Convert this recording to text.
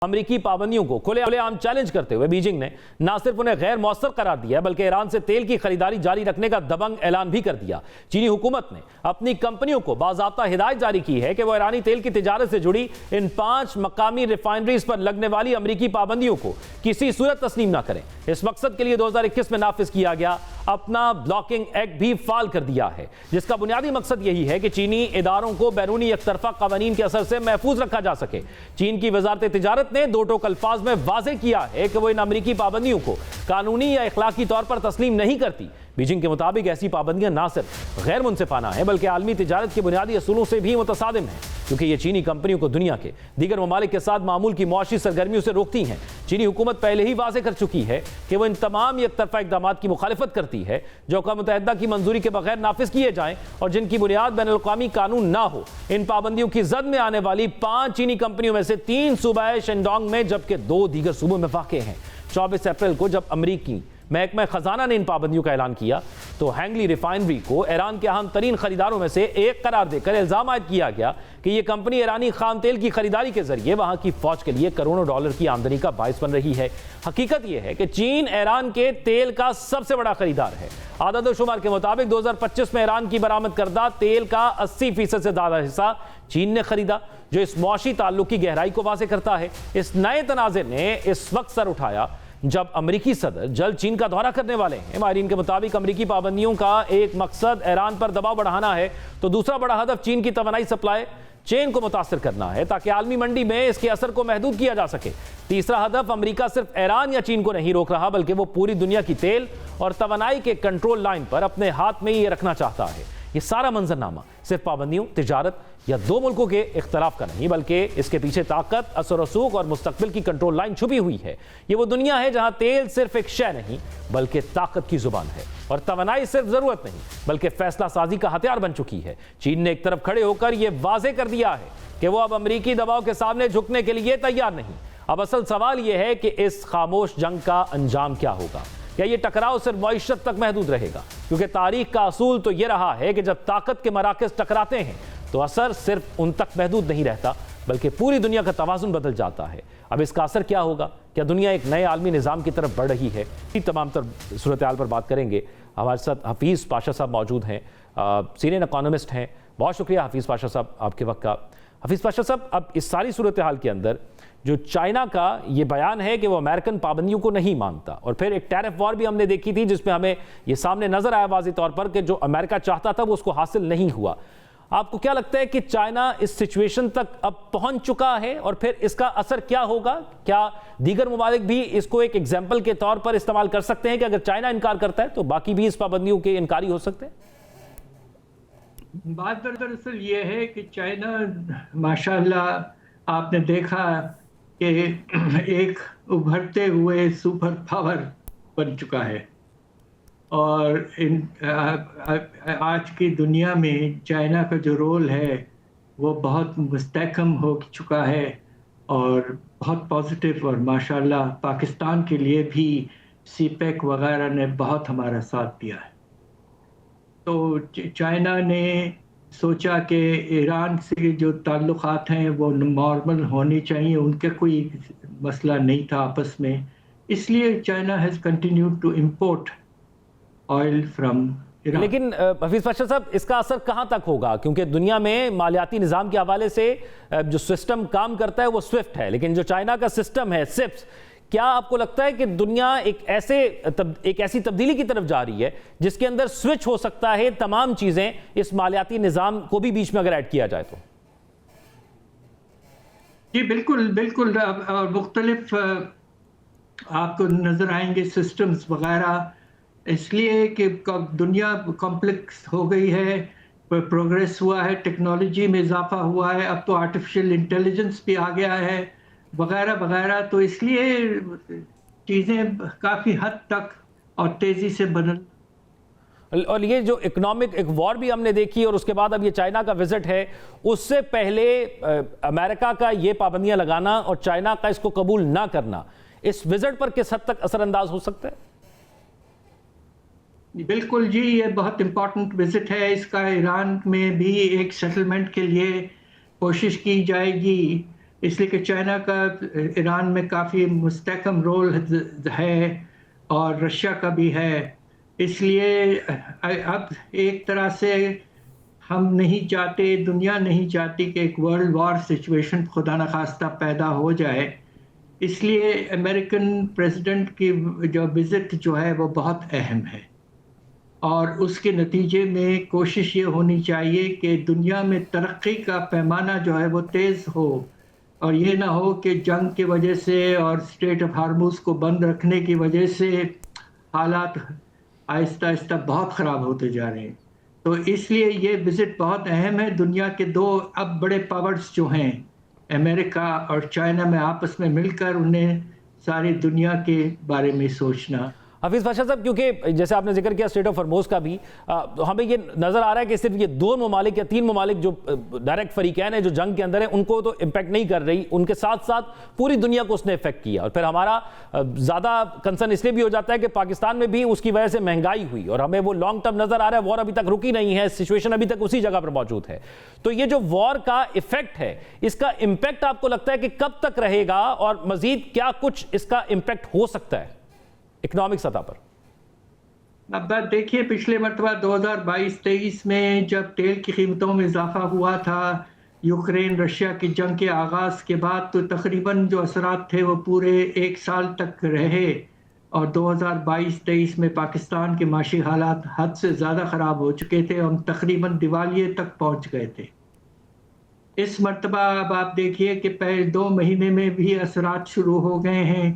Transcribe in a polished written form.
امریکی پابندیوں کو کھلے عام چیلنج کرتے ہوئے بیجنگ نے نہ صرف انہیں غیر مؤثر قرار دیا بلکہ ایران سے تیل کی خریداری جاری رکھنے کا دبنگ اعلان بھی کر دیا۔ چینی حکومت نے اپنی کمپنیوں کو باضابطہ ہدایت جاری کی ہے کہ وہ ایرانی تیل کی تجارت سے جڑی ان 5 مقامی ریفائنریز پر لگنے والی امریکی پابندیوں کو کسی صورت تسلیم نہ کریں۔ اس مقصد کے لیے 2021 میں نافذ کیا گیا اپنا بلاکنگ ایکٹ بھی فعال کر دیا ہے، جس کا بنیادی مقصد یہی ہے کہ چینی اداروں کو بیرونی یک طرفہ قوانین کے اثر سے محفوظ رکھا جا سکے۔ چین کی وزارت تجارت نے 2 ٹوک الفاظ میں واضح کیا ہے کہ وہ ان امریکی پابندیوں کو قانونی یا اخلاقی طور پر تسلیم نہیں کرتی۔ بیجنگ کے مطابق ایسی پابندیاں نہ صرف غیر منصفانہ ہیں بلکہ عالمی تجارت کے بنیادی اصولوں سے بھی متصادم ہیں، کیونکہ یہ چینی کمپنیوں کو دنیا کے دیگر ممالک کے ساتھ معمول کی معاشی سرگرمیوں سے روکتی ہیں۔ چینی حکومت پہلے ہی واضح کر چکی ہے کہ وہ ان تمام یک طرفہ اقدامات کی مخالفت کرتی ہے جو اقوام متحدہ کی منظوری کے بغیر نافذ کیے جائیں اور جن کی بنیاد بین الاقوامی قانون نہ ہو۔ ان پابندیوں کی زد میں آنے والی 5 چینی کمپنیوں میں سے 3 صوبہ شینڈانگ میں جبکہ 2 دیگر صوبوں میں واقع ہیں۔ 24 اپریل کو جب امریکی محکمہ خزانہ نے ان پابندیوں کا اعلان کیا تو ہینگلی ریفائنری کو ایران کے اہم ترین خریداروں میں سے ایک قرار دے کر الزام عائد کیا گیا کہ یہ کمپنی ایرانی خام تیل کی خریداری کے ذریعے وہاں کی فوج کے لیے کروڑوں ڈالر کی آمدنی کا باعث بن رہی ہے۔ حقیقت یہ ہے کہ چین ایران کے تیل کا سب سے بڑا خریدار ہے۔ اعداد و شمار کے مطابق 2025 میں ایران کی برآمد کردہ تیل کا 80% سے زیادہ حصہ چین نے خریدا، جو اس معاشی تعلق کی گہرائی کو واضح کرتا ہے۔ اس نئے تنازع نے اس وقت سر اٹھایا جب امریکی صدر جلد چین کا دورہ کرنے والے ہیں۔ ماہرین کے مطابق امریکی پابندیوں کا ایک مقصد ایران پر دباؤ بڑھانا ہے تو دوسرا بڑا ہدف چین کی توانائی سپلائی چین کو متاثر کرنا ہے تاکہ عالمی منڈی میں اس کے اثر کو محدود کیا جا سکے۔ تیسرا ہدف امریکہ صرف ایران یا چین کو نہیں روک رہا بلکہ وہ پوری دنیا کی تیل اور توانائی کے کنٹرول لائن پر اپنے ہاتھ میں ہی یہ رکھنا چاہتا ہے۔ یہ سارا منظرنامہ صرف پابندیوں، تجارت یا 2 ملکوں کے اختلاف کا نہیں بلکہ اس کے پیچھے طاقت، اثر و رسوخ اور مستقبل کی کنٹرول لائن چھپی ہوئی ہے۔ یہ وہ دنیا ہے جہاں تیل صرف ایک شے نہیں بلکہ طاقت کی زبان ہے اور توانائی صرف ضرورت نہیں بلکہ فیصلہ سازی کا ہتھیار بن چکی ہے۔ چین نے ایک طرف کھڑے ہو کر یہ واضح کر دیا ہے کہ وہ اب امریکی دباؤ کے سامنے جھکنے کے لیے تیار نہیں۔ اب اصل سوال یہ ہے کہ اس خاموش جنگ کا انجام کیا ہوگا؟ کیا یہ ٹکراؤ صرف معیشت تک محدود رہے گا؟ کیونکہ تاریخ کا اصول تو یہ رہا ہے کہ جب طاقت کے مراکز ٹکراتے ہیں تو اثر صرف ان تک محدود نہیں رہتا بلکہ پوری دنیا کا توازن بدل جاتا ہے۔ اب اس کا اثر کیا ہوگا؟ کیا دنیا ایک نئے عالمی نظام کی طرف بڑھ رہی ہے؟ تمام تر صورتحال پر بات کریں گے۔ ہمارے ساتھ حفیظ پاشا صاحب موجود ہیں، سینئر اکانومسٹ ہیں۔ بہت شکریہ حفیظ پاشا صاحب آپ کے وقت کا۔ حفیظ پاشا صاحب، اب اس ساری صورتحال کے اندر جو چائنا کا یہ بیان ہے کہ وہ امریکن پابندیوں کو نہیں مانتا، اور پھر ایک ٹیرف وار بھی ہم نے دیکھی تھی جس میں ہمیں یہ سامنے نظر آیا واضح طور پر کہ جو امریکہ چاہتا تھا وہ اس کو حاصل نہیں ہوا۔ آپ کو کیا لگتا ہے کہ چائنا اس سچویشن تک اب پہنچ چکا ہے اور پھر اس کا اثر کیا ہوگا؟ کیا دیگر ممالک بھی اس کو ایک ایگزامپل کے طور پر استعمال کر سکتے ہیں کہ اگر چائنا انکار کرتا ہے تو باقی بھی اس پابندیوں کے انکاری ہو سکتے ہیں؟ بات دراصل یہ ہے کہ چائنا ماشاءاللہ آپ نے دیکھا کہ ایک ابھرتے ہوئے سپر پاور بن چکا ہے، اور آج کی دنیا میں چائنا کا جو رول ہے وہ بہت مستحکم ہو چکا ہے اور بہت پازیٹیو، اور ماشاءاللہ پاکستان کے لیے بھی سی پیک وغیرہ نے بہت ہمارا ساتھ دیا ہے۔ تو چائنا نے سوچا کہ ایران سے جو تعلقات ہیں وہ نارمل ہونے چاہیے، ان کا کوئی مسئلہ نہیں تھا آپس میں، اس لیے China has continued to import oil from Iran. لیکن حفیظ پاشا صاحب، اس کا اثر کہاں تک ہوگا؟ کیونکہ دنیا میں مالیاتی نظام کے حوالے سے جو سسٹم کام کرتا ہے وہ سوئفٹ ہے، لیکن جو چائنا کا سسٹم ہے سپس، کیا آپ کو لگتا ہے کہ دنیا ایک ایسی تبدیلی کی طرف جا رہی ہے جس کے اندر سوئچ ہو سکتا ہے تمام چیزیں اس مالیاتی نظام کو بھی بیچ میں اگر ایڈ کیا جائے تو؟ جی بالکل بالکل، مختلف آپ کو نظر آئیں گے سسٹمز وغیرہ، اس لیے کہ دنیا کمپلیکس ہو گئی ہے، پروگریس ہوا ہے، ٹیکنالوجی میں اضافہ ہوا ہے، اب تو آرٹیفیشل انٹیلیجنس بھی آ گیا ہے وغیرہ وغیرہ، تو اس لیے چیزیں کافی حد تک اور تیزی سے بدل، اور یہ جو اکنامک ایک وار بھی ہم نے دیکھی اور اس کے بعد اب یہ چائنا کا وزٹ ہے، اس سے پہلے امریکہ کا یہ پابندیاں لگانا اور چائنا کا اس کو قبول نہ کرنا اس وزٹ پر کس حد تک اثر انداز ہو سکتا ہے؟ بالکل جی، یہ بہت امپورٹنٹ وزٹ ہے، اس کا ایران میں بھی ایک سیٹلمنٹ کے لیے کوشش کی جائے گی، اس لیے کہ چائنا کا ایران میں کافی مستحکم رول ہے اور رشیا کا بھی ہے. اس لیے اب ایک طرح سے ہم نہیں چاہتے، دنیا نہیں چاہتی کہ ایک ورلڈ وار سچویشن خدا نخواستہ پیدا ہو جائے. اس لیے امریکن پریزیڈنٹ کی جو وزٹ جو ہے وہ بہت اہم ہے، اور اس کے نتیجے میں کوشش یہ ہونی چاہیے کہ دنیا میں ترقی کا پیمانہ جو ہے وہ تیز ہو، اور یہ نہ ہو کہ جنگ کی وجہ سے اور اسٹریٹ آف ہارموز کو بند رکھنے کی وجہ سے حالات آہستہ آہستہ بہت خراب ہوتے جا رہے ہیں. تو اس لیے یہ وزٹ بہت اہم ہے. دنیا کے دو اب بڑے پاورز جو ہیں امریکہ اور چائنا میں آپس میں مل کر انہیں ساری دنیا کے بارے میں سوچنا. حفیظ پاشا صاحب، کیونکہ جیسے آپ نے ذکر کیا اسٹریٹ آف ہرموز کا بھی، ہمیں یہ نظر آ رہا ہے کہ صرف یہ 2 ممالک یا 3 ممالک جو ڈائریکٹ فریقین ہیں جو جنگ کے اندر ہیں ان کو تو امپیکٹ نہیں کر رہی، ان کے ساتھ ساتھ پوری دنیا کو اس نے افیکٹ کیا. اور پھر ہمارا زیادہ کنسرن اس لیے بھی ہو جاتا ہے کہ پاکستان میں بھی اس کی وجہ سے مہنگائی ہوئی اور ہمیں وہ لانگ ٹرم نظر آ رہا ہے. وار ابھی تک رکی نہیں ہے، سچویشن ابھی تک اسی جگہ پر موجود ہے. تو یہ جو وار کا افیکٹ ہے، اس کا امپیکٹ آپ کو لگتا ہے کہ کب تک رہے گا، اور مزید کیا کچھ اس کا امپیکٹ ہو سکتا ہے اکنامک سطح پر؟ اب دیکھیے، پچھلے مرتبہ 2022-23 میں جب تیل کی قیمتوں میں اضافہ ہوا تھا یوکرین رشیا کی جنگ کے آغاز کے بعد، تو تقریباً جو اثرات تھے وہ پورے 1 سال تک رہے، اور 2022-23 میں پاکستان کے معاشی حالات حد سے زیادہ خراب ہو چکے تھے. ہم تقریباً دیوالیے تک پہنچ گئے تھے. اس مرتبہ اب آپ دیکھیے کہ پہلے 2 مہینے میں بھی اثرات شروع ہو گئے ہیں.